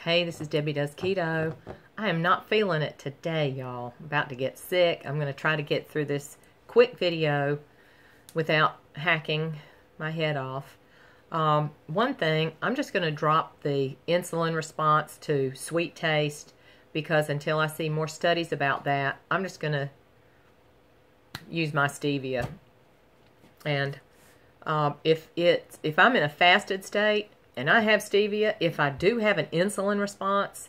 Hey, this is Debbie Does Keto. I am not feeling it today, y'all. I'm about to get sick. I'm going to try to get through this quick video without hacking my head off. One thing, I'm just going to drop the insulin response to sweet taste because until I see more studies about that, I'm just going to use my stevia. And if I'm in a fasted state and I have stevia, if I do have an insulin response,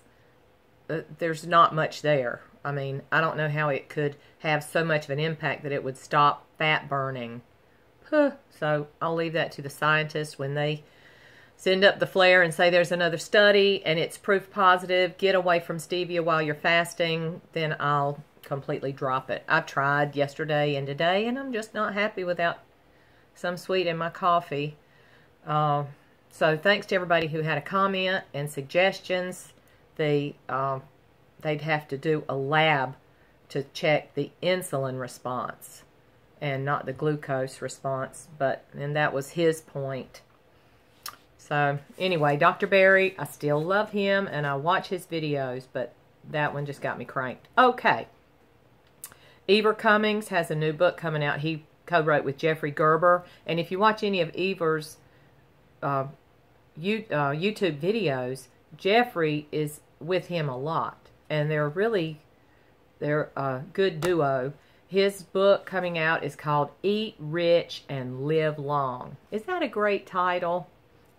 there's not much there. I mean, I don't know how it could have so much of an impact that it would stop fat burning. So I'll leave that to the scientists when they send up the flare and say there's another study and it's proof positive, get away from stevia while you're fasting, then I'll completely drop it. I've tried yesterday and today and I'm just not happy without some sweet in my coffee. So thanks to everybody who had a comment and suggestions. They'd have to do a lab to check the insulin response and not the glucose response, and that was his point. So anyway, Dr. Berry, I still love him and I watch his videos, but that one just got me cranked. Okay. Ever Cummings has a new book coming out. He co-wrote with Jeffrey Gerber, and if you watch any of Ever's YouTube videos, Jeffrey is with him a lot, and they're a good duo. His book coming out is called Eat Rich and Live Long. Is that a great title?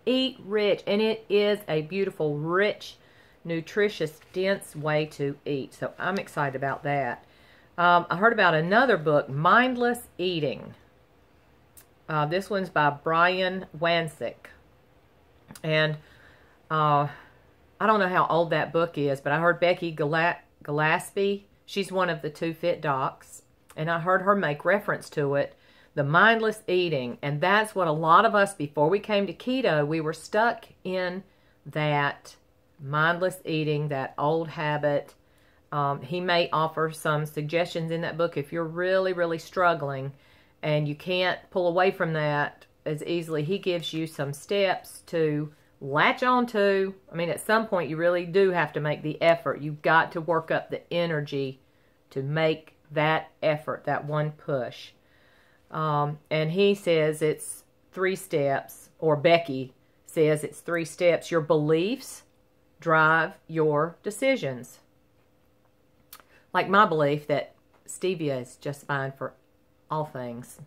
Eat Rich, and it is a beautiful, rich, nutritious, dense way to eat. So I'm excited about that. I heard about another book, Mindless Eating. This one's by Brian Wansink. And I don't know how old that book is, but I heard Becky Gillaspy, she's one of the two fit docs, and I heard her make reference to it, the mindless eating. And that's what a lot of us, before we came to keto, we were stuck in that mindless eating, that old habit. He may offer some suggestions in that book if you're really, really struggling and you can't pull away from that as easily. He gives you some steps to latch on to. I mean, at some point you really do have to make the effort. You've got to work up the energy to make that effort, that one push. And he says it's 3 steps, or Becky says it's 3 steps. Your beliefs drive your decisions. Like my belief that stevia is just fine for all things.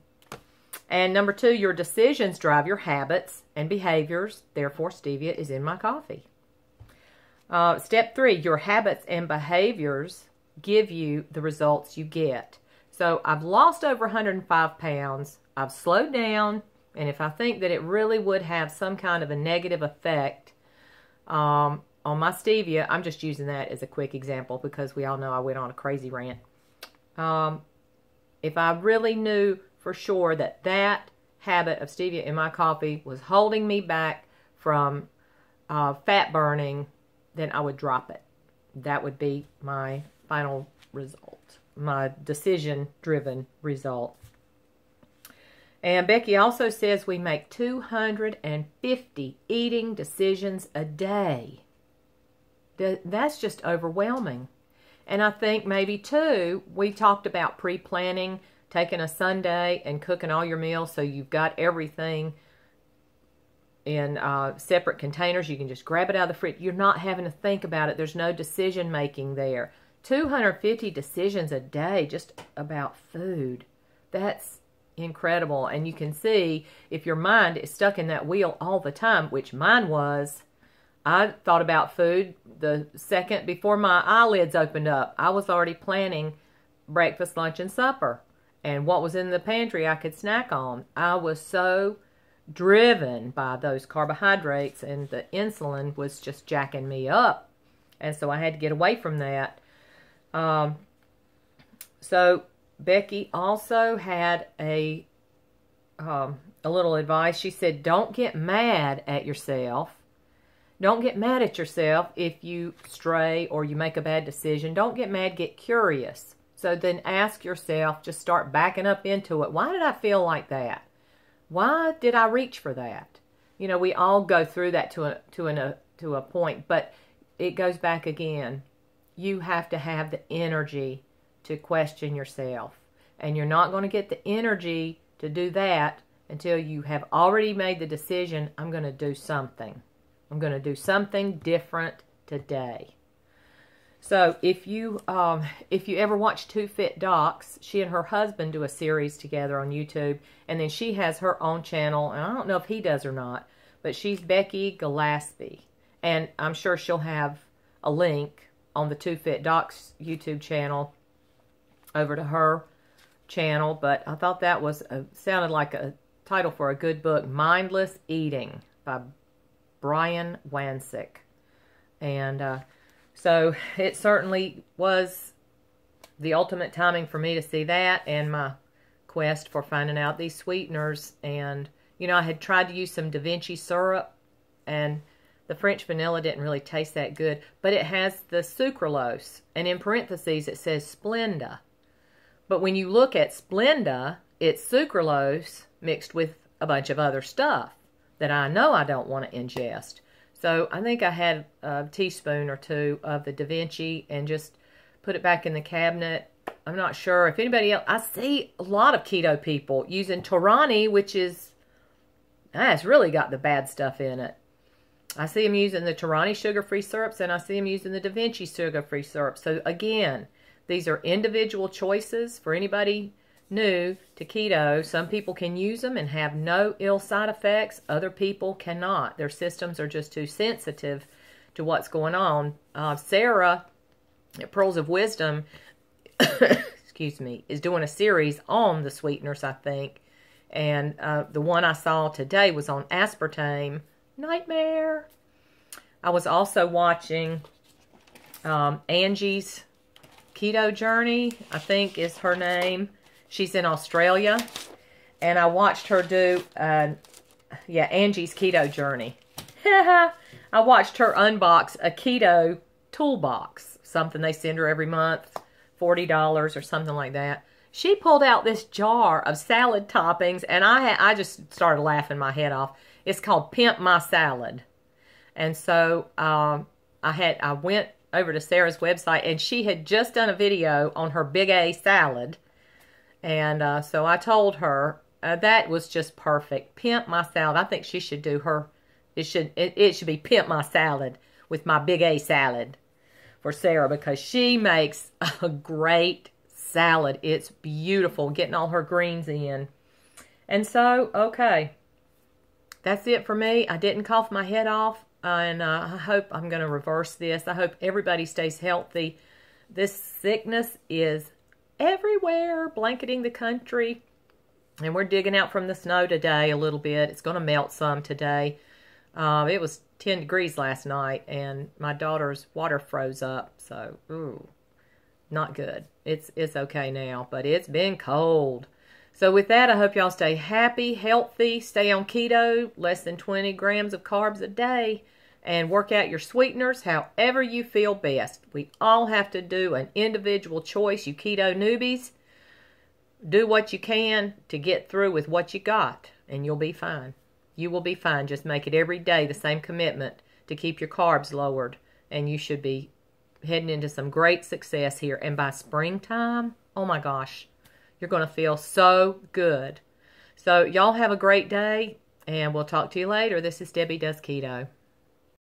And number 2, your decisions drive your habits and behaviors. Therefore, stevia is in my coffee. Step 3, your habits and behaviors give you the results you get. So I've lost over 105 pounds. I've slowed down. And if I think that it really would have some kind of a negative effect on my stevia, I'm just using that as a quick example because we all know I went on a crazy rant. If I really knew for sure that that habit of stevia in my coffee was holding me back from fat burning, then I would drop it. That would be my final result, my decision-driven result. And Becky also says we make 250 eating decisions a day. That's just overwhelming. And I think maybe too, we talked about pre-planning, taking a Sunday and cooking all your meals so you've got everything in separate containers. You can just grab it out of the fridge. You're not having to think about it. There's no decision making there. 250 decisions a day just about food. That's incredible. And you can see if your mind is stuck in that wheel all the time, which mine was. I thought about food the second before my eyelids opened up. I was already planning breakfast, lunch, and supper. And what was in the pantry I could snack on. I was so driven by those carbohydrates, and the insulin was just jacking me up. And so I had to get away from that. So Becky also had a little advice. She said, don't get mad at yourself. Don't get mad at yourself if you stray or you make a bad decision. Don't get mad, get curious. So then ask yourself, just start backing up into it. Why did I feel like that? Why did I reach for that? You know, we all go through that to a point, but it goes back again. You have to have the energy to question yourself. And you're not going to get the energy to do that until you have already made the decision, I'm going to do something. I'm going to do something different today. So if you ever watch Two Fit Docs, she and her husband do a series together on YouTube, and then she has her own channel, and I don't know if he does or not, but she's Becky Gillaspy, and I'm sure she'll have a link on the Two Fit Docs YouTube channel over to her channel. But I thought that was sounded like a title for a good book, Mindless Eating by Brian Wansink, and so it certainly was the ultimate timing for me to see that and my quest for finding out these sweeteners. And, you know, I had tried to use some Da Vinci syrup, and the French vanilla didn't really taste that good. But it has the sucralose, and in parentheses it says Splenda. But when you look at Splenda, it's sucralose mixed with a bunch of other stuff that I know I don't want to ingest. So I think I had a teaspoon or two of the Da Vinci and just put it back in the cabinet. I'm not sure if anybody else, I see a lot of keto people using Torani, which is, it's really got the bad stuff in it. I see them using the Torani sugar-free syrups, and I see them using the Da Vinci sugar-free syrups. So again, these are individual choices for anybody new to keto. Some people can use them and have no ill side effects. Other people cannot. Their systems are just too sensitive to what's going on. Sarah at Pearls of Wisdom, excuse me, is doing a series on the sweeteners, I think. And the one I saw today was on aspartame. Nightmare. I was also watching Angie's Keto Journey, I think is her name. She's in Australia, and I watched her do, Angie's Keto Journey. I watched her unbox a keto toolbox, something they send her every month, $40 or something like that. She pulled out this jar of salad toppings, and I just started laughing my head off. It's called Pimp My Salad. And so I went over to Sarah's website, and she had just done a video on her Big A salad. And so I told her that was just perfect. Pimp My Salad. I think she should do her, it should be Pimp My Salad with my Big A salad for Sarah, because she makes a great salad. It's beautiful, getting all her greens in. And so, okay, that's it for me. I didn't cough my head off, and I hope I'm going to reverse this. I hope everybody stays healthy. This sickness is everywhere, blanketing the country, and we're digging out from the snow today a little bit. It's going to melt some today. It was 10 degrees last night, and my daughter's water froze up, so ooh, not good. It's okay now, but it's been cold. So with that, I hope y'all stay happy, healthy, stay on keto, less than 20 grams of carbs a day, and work out your sweeteners however you feel best. We all have to do an individual choice. You keto newbies, do what you can to get through with what you got, and you'll be fine. You will be fine. Just make it every day the same commitment to keep your carbs lowered, and you should be heading into some great success here. And by springtime, oh my gosh, you're going to feel so good. So y'all have a great day, and we'll talk to you later. This is Debbie Does Keto.